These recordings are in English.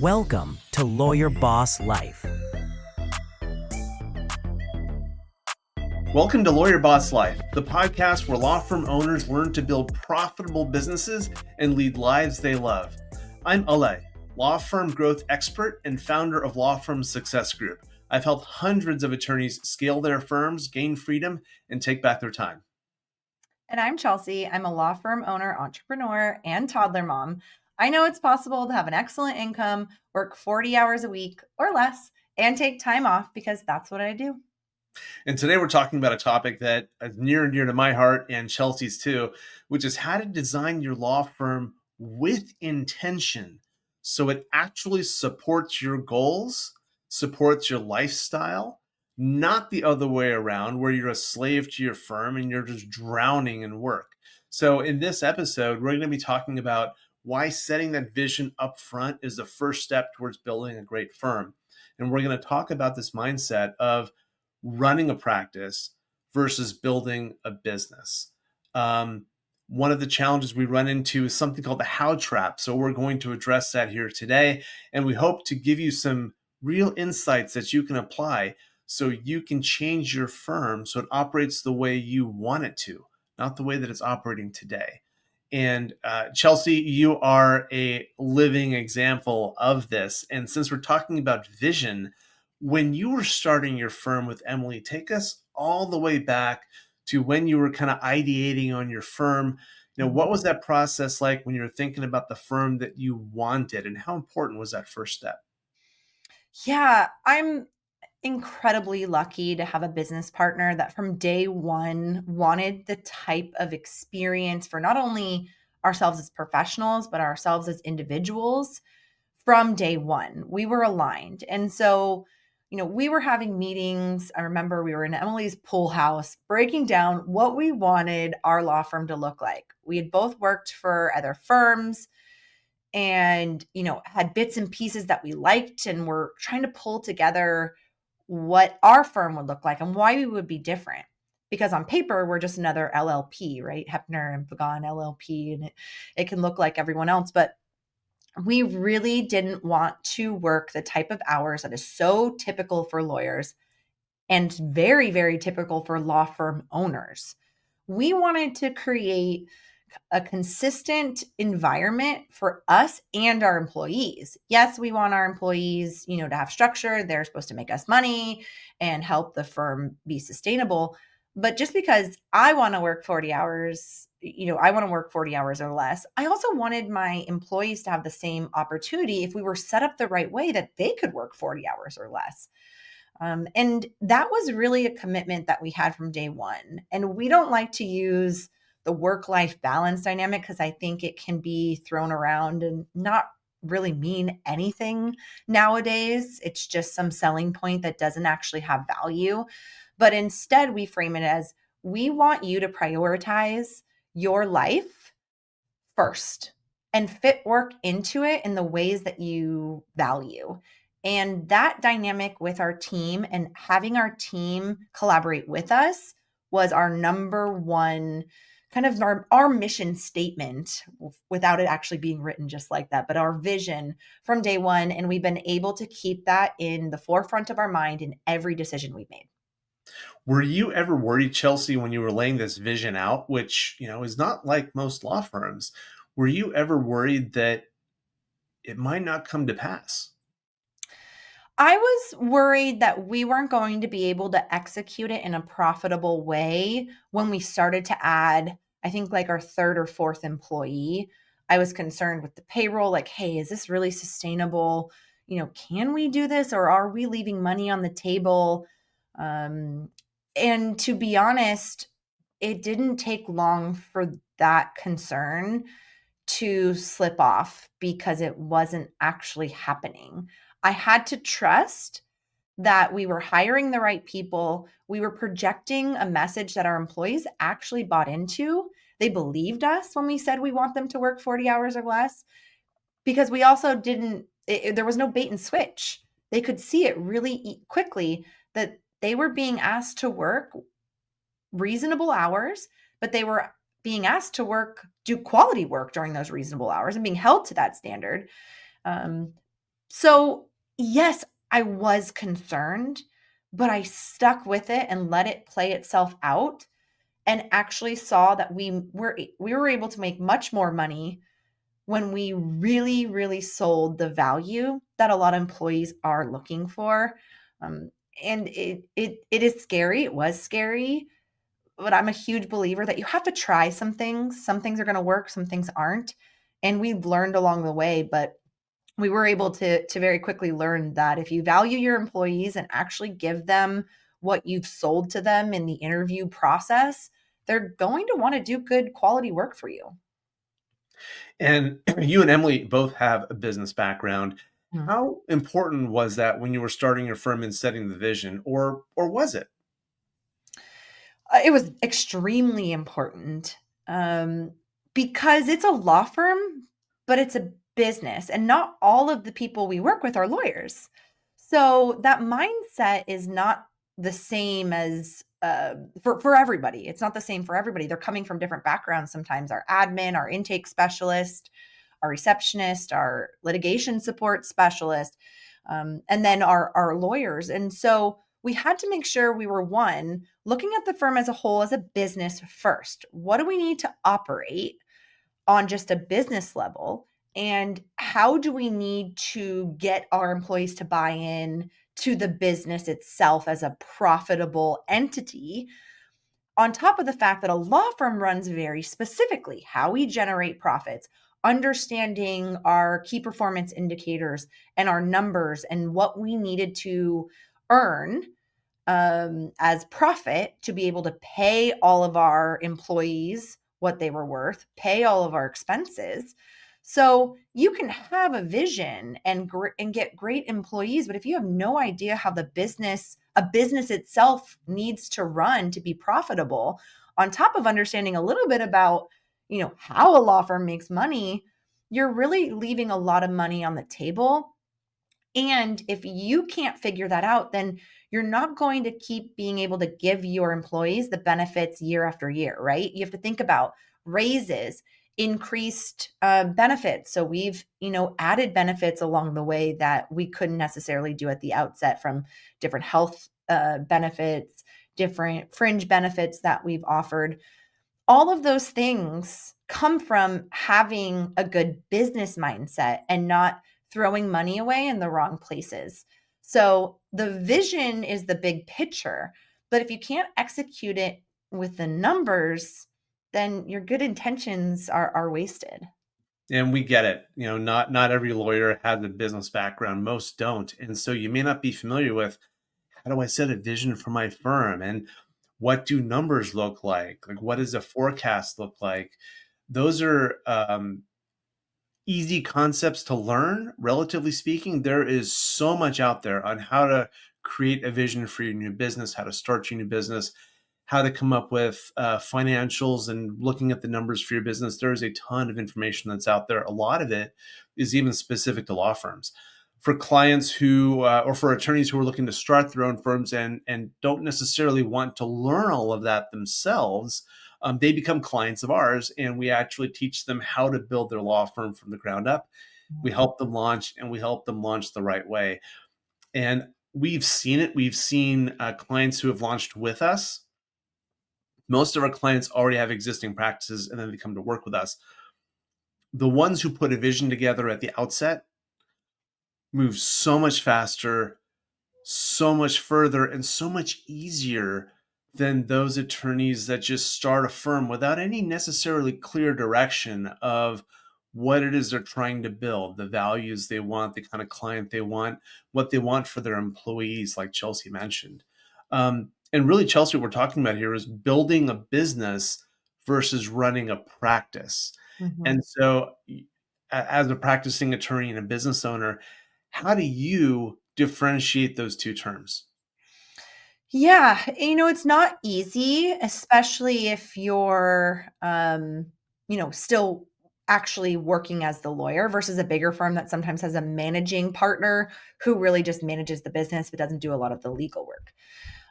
Welcome to Lawyer Boss Life. Welcome to Lawyer Boss Life, the podcast where law firm owners learn to build profitable businesses and lead lives they love. I'm Alay, law firm growth expert and founder of Law Firm Success Group. I've helped hundreds of attorneys scale their firms, gain freedom, and take back their time. And I'm Chelsea. I'm a law firm owner, entrepreneur, and toddler mom. I know it's possible to have an excellent income, work 40 hours a week or less, and take time off because that's what I do. And today we're talking about a topic that is near and dear to my heart and Chelsea's too, which is how to design your law firm with intention so it actually supports your goals, supports your lifestyle, not the other way around where you're a slave to your firm and you're just drowning in work. So in this episode, we're going to be talking about why setting that vision up front is the first step towards building a great firm. And we're going to talk about this mindset of running a practice versus building a business. One of the challenges we run into is something called the how trap. So we're going to address that here today. And we hope to give you some real insights that you can apply so you can change your firm so it operates the way you want it to, not the way that it's operating today. And Chelsea, you are a living example of this. And since we're talking about vision, when you were starting your firm with Emily, take us all the way back to when you were kind of ideating on your firm. What was that process like when you were thinking about the firm that you wanted, and how important was that first step? Yeah, I'm incredibly lucky to have a business partner that from day one wanted the type of experience for not only ourselves as professionals, but ourselves as individuals from day one. We were aligned. And so, we were having meetings. I remember we were in Emily's pool house breaking down what we wanted our law firm to look like. We had both worked for other firms and, had bits and pieces that we liked and were trying to pull together what our firm would look like and why we would be different. Because on paper, we're just another LLP, right? Hepner and Pagan LLP, and it can look like everyone else. But we really didn't want to work the type of hours that is so typical for lawyers and very, very typical for law firm owners. We wanted to create a consistent environment for us and our employees. Yes, we want our employees, to have structure. They're supposed to make us money and help the firm be sustainable. But just because I want to work 40 hours, I want to work 40 hours or less, I also wanted my employees to have the same opportunity if we were set up the right way that they could work 40 hours or less. And that was really a commitment that we had from day one. And we don't like to use the work-life balance dynamic because I think it can be thrown around and not really mean anything nowadays. It's just some selling point that doesn't actually have value. But instead, we frame it as we want you to prioritize your life first and fit work into it in the ways that you value. And that dynamic with our team and having our team collaborate with us was our number one kind of our mission statement without it actually being written just like that, but our vision from day one. And we've been able to keep that in the forefront of our mind in every decision we've made. Were you ever worried, Chelsea, when you were laying this vision out, which, is not like most law firms, were you ever worried that it might not come to pass? I was worried that we weren't going to be able to execute it in a profitable way when we started to add, I think like our third or fourth employee. I was concerned with the payroll, like, hey, is this really sustainable? Can we do this or are we leaving money on the table? And to be honest, it didn't take long for that concern to slip off because it wasn't actually happening. I had to trust that we were hiring the right people. We were projecting a message that our employees actually bought into. They believed us when we said we want them to work 40 hours or less because we also there was no bait and switch. They could see it really quickly that they were being asked to work reasonable hours, but they were being asked to do quality work during those reasonable hours and being held to that standard. So, yes, I was concerned, but I stuck with it and let it play itself out and actually saw that we were able to make much more money when we really, really sold the value that a lot of employees are looking for. Um, and it is scary. It was scary, but I'm a huge believer that you have to try some things. Some things are going to work, some things aren't. And we've learned along the way, but we were able to very quickly learn that if you value your employees and actually give them what you've sold to them in the interview process, they're going to want to do good quality work for you. And you and Emily both have a business background. Mhm. How important was that when you were starting your firm and setting the vision, or was it? It was extremely important, um, because it's a law firm, but it's a business, and not all of the people we work with are lawyers. So that mindset is not the same as for everybody. It's not the same for everybody. They're coming from different backgrounds. Sometimes our admin, our intake specialist, our receptionist, our litigation support specialist, and then our lawyers. And so we had to make sure we were one looking at the firm as a whole as a business first. What do we need to operate on just a business level? And how do we need to get our employees to buy in to the business itself as a profitable entity? On top of the fact that a law firm runs very specifically how we generate profits, understanding our key performance indicators and our numbers and what we needed to earn as profit to be able to pay all of our employees what they were worth, pay all of our expenses. So you can have a vision and get great employees, but if you have no idea how a business itself needs to run to be profitable, on top of understanding a little bit about, how a law firm makes money, you're really leaving a lot of money on the table. And if you can't figure that out, then you're not going to keep being able to give your employees the benefits year after year, right? You have to think about raises, increased benefits. So we've, added benefits along the way that we couldn't necessarily do at the outset, from different health benefits, different fringe benefits that we've offered. All of those things come from having a good business mindset and not throwing money away in the wrong places. So the vision is the big picture, but if you can't execute it with the numbers, then your good intentions are wasted. And we get it. Not every lawyer has a business background. Most don't. And so you may not be familiar with, how do I set a vision for my firm? And what do numbers look like? Like, what does a forecast look like? Those are easy concepts to learn, relatively speaking. There is so much out there on how to create a vision for your new business, how to start your new business, how to come up with financials and looking at the numbers for your business. There's a ton of information that's out there. A lot of it is even specific to law firms. For clients who, or for attorneys who are looking to start their own firms and don't necessarily want to learn all of that themselves, they become clients of ours, and we actually teach them how to build their law firm from the ground up. We help them launch, and we help them launch the right way. And we've seen it. We've seen clients who have launched with us. Most of our clients already have existing practices, and then they come to work with us. The ones who put a vision together at the outset move so much faster, so much further, and so much easier than those attorneys that just start a firm without any necessarily clear direction of what it is they're trying to build, the values they want, the kind of client they want, what they want for their employees, like Chelsea mentioned. And really, Chelsea, what we're talking about here is building a business versus running a practice. Mhm. And so, as a practicing attorney and a business owner, how do you differentiate those two terms? Yeah, it's not easy, especially if you're, still actually working as the lawyer versus a bigger firm that sometimes has a managing partner who really just manages the business but doesn't do a lot of the legal work.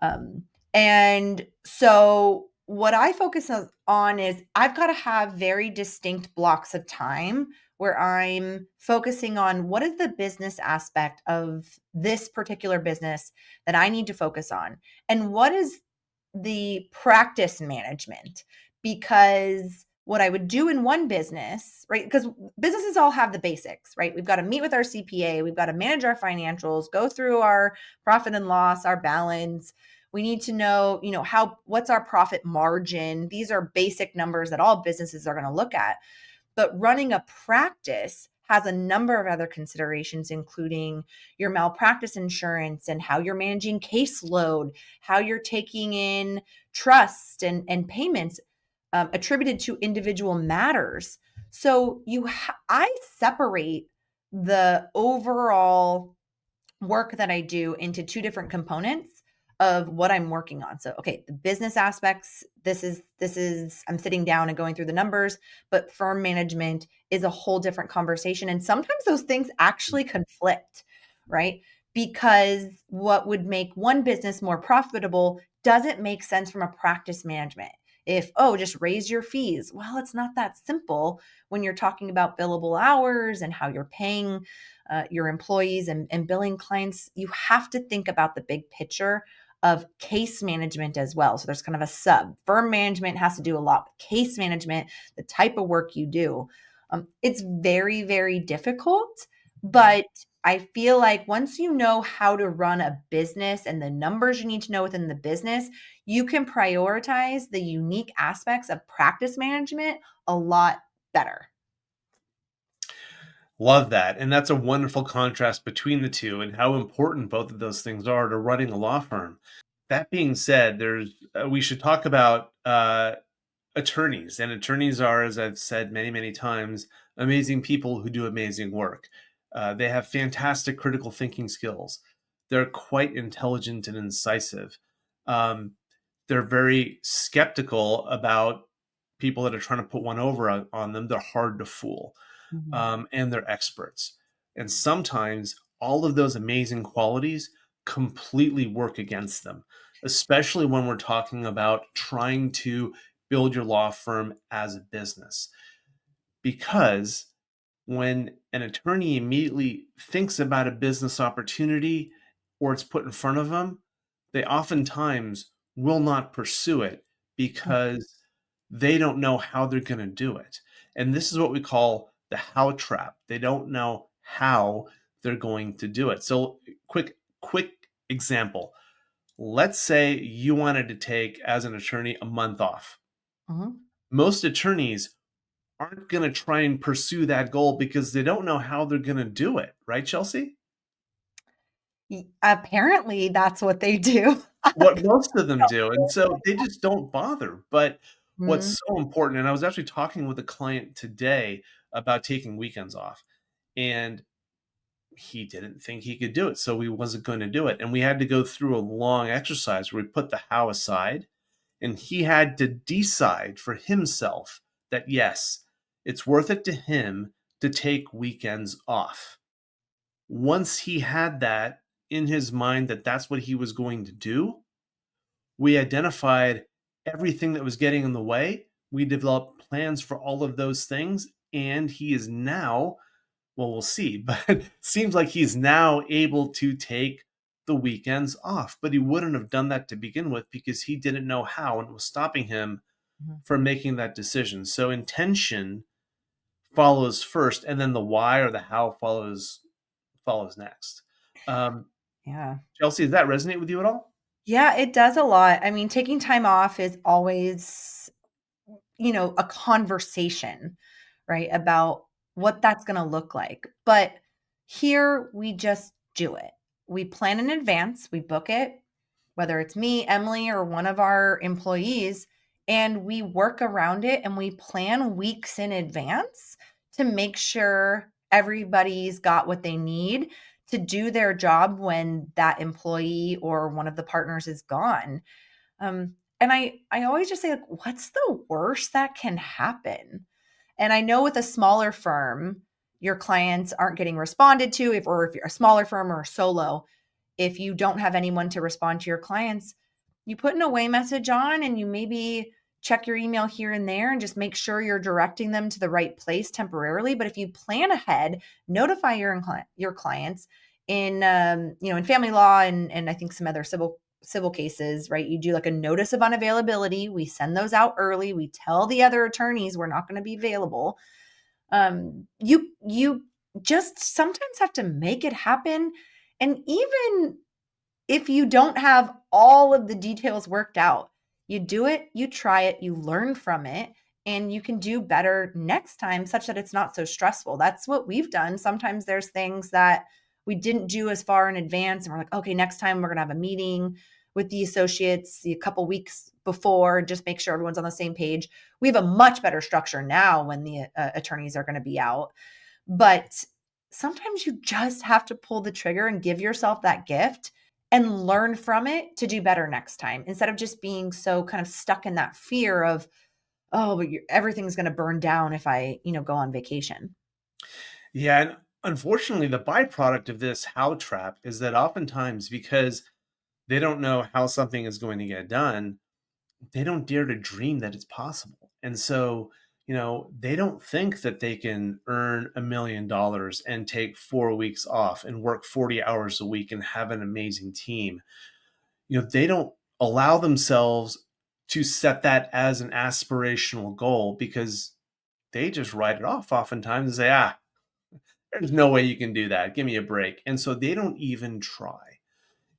Um, and so what I focus on is I've got to have very distinct blocks of time where I'm focusing on what is the business aspect of this particular business that I need to focus on, and what is the practice management. Because what I would do in one business, right? Because businesses all have the basics, right? We've got to meet with our CPA, we've got to manage our financials, go through our profit and loss, our balance. We need to know, what's our profit margin? These are basic numbers that all businesses are going to look at. But running a practice has a number of other considerations, including your malpractice insurance and how you're managing caseload, how you're taking in trust and payments attributed to individual matters. So I separate the overall work that I do into two different components of what I'm working on. So, okay, the business aspects, this is I'm sitting down and going through the numbers, but firm management is a whole different conversation. And sometimes those things actually conflict, right? Because what would make one business more profitable doesn't make sense from a practice management. If, just raise your fees. Well, it's not that simple when you're talking about billable hours and how you're paying your employees and billing clients. You have to think about the big picture of case management as well. So there's kind of a sub. Firm management has to do a lot with case management, the type of work you do. It's very, very difficult, but I feel like once you know how to run a business and the numbers you need to know within the business, you can prioritize the unique aspects of practice management a lot better. Love that. And that's a wonderful contrast between the two and how important both of those things are to running a law firm. That being said, we should talk about attorneys. And attorneys are, as I've said many, many times, amazing people who do amazing work. They have fantastic critical thinking skills. They're quite intelligent and incisive. Um, they're very skeptical about people that are trying to put one over on them. They're hard to fool, Mhm. and they're experts. And sometimes all of those amazing qualities completely work against them, especially when we're talking about trying to build your law firm as a business. Because when an attorney immediately thinks about a business opportunity or it's put in front of them, they oftentimes will not pursue it because they don't know how they're going to do it. And this is what we call the how trap. They don't know how they're going to do it. So quick example. Let's say you wanted to take, as an attorney, a month off. Mhm. Most attorneys aren't going to try and pursue that goal because they don't know how they're going to do it. Right, Chelsea? Apparently, that's what they do. What most of them do. And so they just don't bother. But Mhm. what's so important, and I was actually talking with a client today about taking weekends off, and he didn't think he could do it. So he wasn't going to do it. And we had to go through a long exercise where we put the how aside, and he had to decide for himself that yes, it's worth it to him to take weekends off. Once he had that in his mind that that's what he was going to do, we identified everything that was getting in the way. We developed plans for all of those things. And he is now, well, we'll see, but seems like he's now able to take the weekends off. But he wouldn't have done that to begin with because he didn't know how, and it was stopping him Mhm. from making that decision. So intention follows first, and then the why or the how follows next. Um, Yeah. Chelsea, does that resonate with you at all? Yeah, it does a lot. I mean, taking time off is always, a conversation, right? About what that's going to look like. But here we just do it. We plan in advance, we book it, whether it's me, Emily, or one of our employees, and we work around it and we plan weeks in advance to make sure everybody's got what they need to do their job when that employee or one of the partners is gone. And I always just say, like, what's the worst that can happen? And I know with a smaller firm, your clients aren't getting responded to, or if you're a smaller firm or a solo, if you don't have anyone to respond to your clients, you put an away message on and you maybe check your email here and there and just make sure you're directing them to the right place temporarily. But if you plan ahead, notify your clients in in family law and I think some other civil cases, right? You do like a notice of unavailability. We send those out early. We tell the other attorneys we're not going to be available. You just sometimes have to make it happen. And even if you don't have all of the details worked out, you do it, you try it, you learn from it, and you can do better next time such that it's not so stressful. That's what we've done. Sometimes there's things that we didn't do as far in advance, and we're like, okay, next time we're going to have a meeting with the associates a couple weeks before, just make sure everyone's on the same page. We have a much better structure now when the attorneys are going to be out. But sometimes you just have to pull the trigger and give yourself that gift and learn from it to do better next time instead of just being so kind of stuck in that fear of, oh, but everything's going to burn down if I, go on vacation. Yeah, and unfortunately, the byproduct of this how trap is that oftentimes because they don't know how something is going to get done, they don't dare to dream that it's possible. And so, they don't think that they can earn $1 million and take 4 weeks off and work 40 hours a week and have an amazing team. They don't allow themselves to set that as an aspirational goal because they just write it off oftentimes and say, there's no way you can do that. Give me a break. And so they don't even try.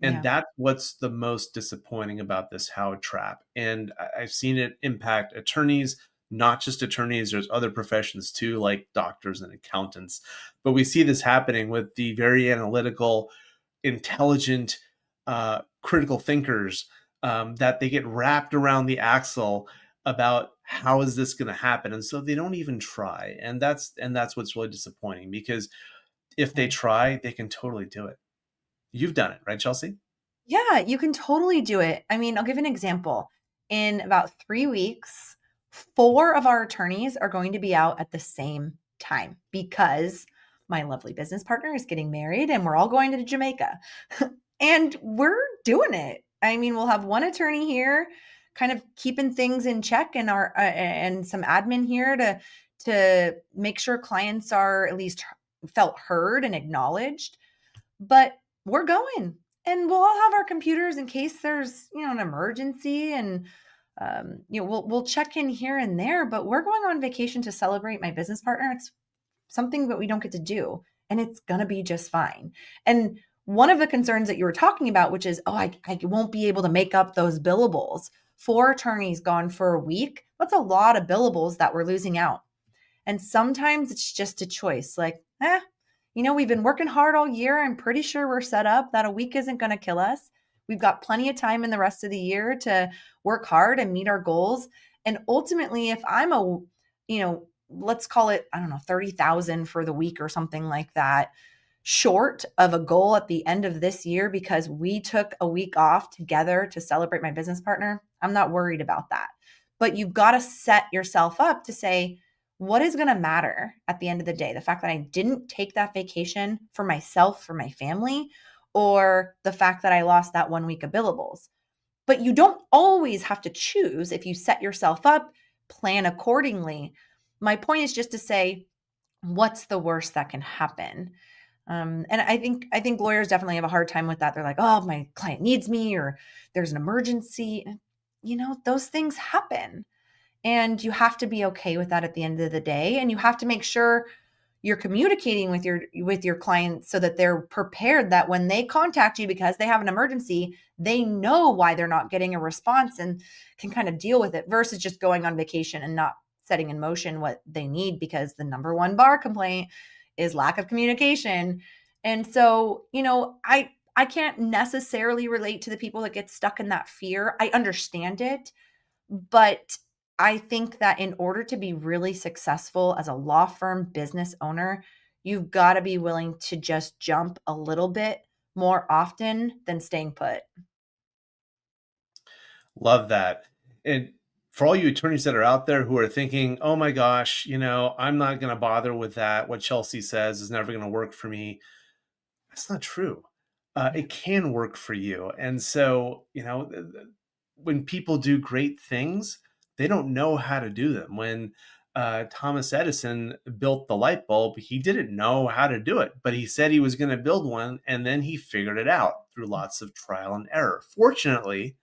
And Yeah. that's what's the most disappointing about this how trap. And I've seen it impact attorneys, not just attorneys. There's other professions too, like doctors and accountants. But we see this happening with the very analytical, intelligent, critical thinkers that they get wrapped around the axle about how is this going to happen, and so they don't even try. And that's what's really disappointing because if they Yeah. try, they can totally do it. You've done it, right, Chelsea? Yeah, you can totally do it. I mean, I'll give an example. In about 3 weeks, four of our attorneys are going to be out at the same time because my lovely business partner is getting married and we're all going to Jamaica. And we're doing it. I mean, we'll have one attorney here kind of keeping things in check and our and some admin here to make sure clients are at least felt heard and acknowledged. But we're going and we'll all have our computers in case there's, an emergency and we'll check in here and there, but we're going on vacation to celebrate my business partner. It's something that we don't get to do and it's going to be just fine. And one of the concerns that you were talking about, which is, oh, I won't be able to make up those billables. 4 attorneys gone for a week. That's a lot of billables that we're losing out. And sometimes it's just a choice like, we've been working hard all year. I'm pretty sure we're set up that a week isn't going to kill us. We've got plenty of time in the rest of the year to work hard and meet our goals. And ultimately, if I'm let's call it, I don't know, 30,000 for the week or something like that, short of a goal at the end of this year because we took a week off together to celebrate my business partner, I'm not worried about that. But you've got to set yourself up to say, what is going to matter at the end of the day? The fact that I didn't take that vacation for myself, for my family, or the fact that I lost that 1 week of billables. But you don't always have to choose. If you set yourself up, plan accordingly. My point is just to say, what's the worst that can happen? And I think lawyers definitely have a hard time with that. They're like, oh, my client needs me, or there's an emergency. Those things happen. And you have to be okay with that at the end of the day. And you have to make sure you're communicating with your clients so that they're prepared that when they contact you because they have an emergency, they know why they're not getting a response and can kind of deal with it versus just going on vacation and not setting in motion what they need, because the number one bar complaint is lack of communication. And so, I can't necessarily relate to the people that get stuck in that fear. I understand it, but I think that in order to be really successful as a law firm business owner, you've got to be willing to just jump a little bit more often than staying put. Love that. And for all you attorneys that are out there who are thinking, oh my gosh, I'm not going to bother with that. What Chelsea says is never going to work for me. That's not true. Yeah. It can work for you. And so, when people do great things, they don't know how to do them. When Thomas Edison built the light bulb, he didn't know how to do it, but he said he was going to build one, and then he figured it out through lots of trial and error. Fortunately,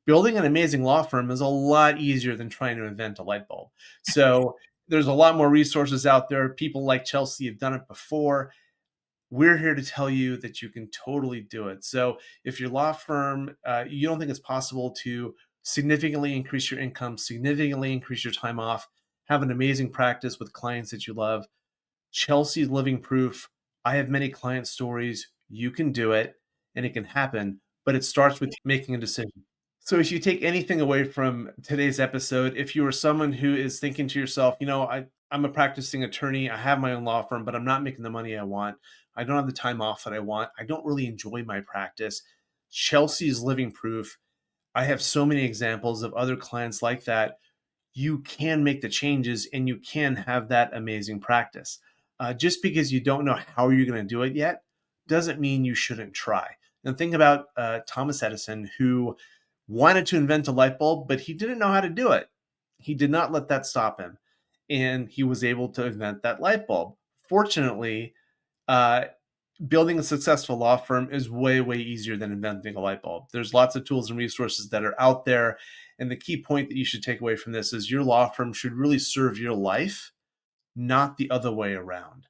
building an amazing law firm is a lot easier than trying to invent a light bulb. So there's a lot more resources out there. People like Chelsea have done it before. We're here to tell you that you can totally do it. So if your law firm, you don't think it's possible to significantly increase your income, significantly increase your time off, have an amazing practice with clients that you love, Chelsea's living proof. I have many client stories. You can do it and it can happen, but it starts with making a decision. So if you take anything away from today's episode, if you are someone who is thinking to yourself, I'm a practicing attorney, I have my own law firm, but I'm not making the money I want. I don't have the time off that I want. I don't really enjoy my practice. Chelsea's living proof. I have so many examples of other clients like that. You can make the changes and you can have that amazing practice. Just because you don't know how you're going to do it yet doesn't mean you shouldn't try. And think about Thomas Edison, who wanted to invent a light bulb, but he didn't know how to do it. He did not let that stop him. And he was able to invent that light bulb. Fortunately, building a successful law firm is way, way easier than inventing a light bulb. There's lots of tools and resources that are out there. And the key point that you should take away from this is your law firm should really serve your life, not the other way around.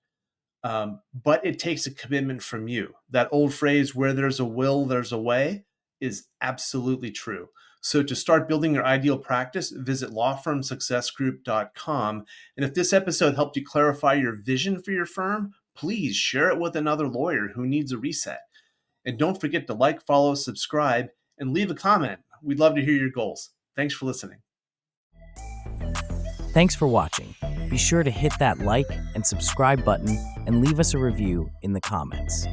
But it takes a commitment from you. That old phrase, where there's a will, there's a way, is absolutely true. So to start building your ideal practice, visit lawfirmsuccessgroup.com. And if this episode helped you clarify your vision for your firm, please share it with another lawyer who needs a reset. And don't forget to like, follow, subscribe, and leave a comment. We'd love to hear your goals. Thanks for listening. Thanks for watching. Be sure to hit that like and subscribe button and leave us a review in the comments.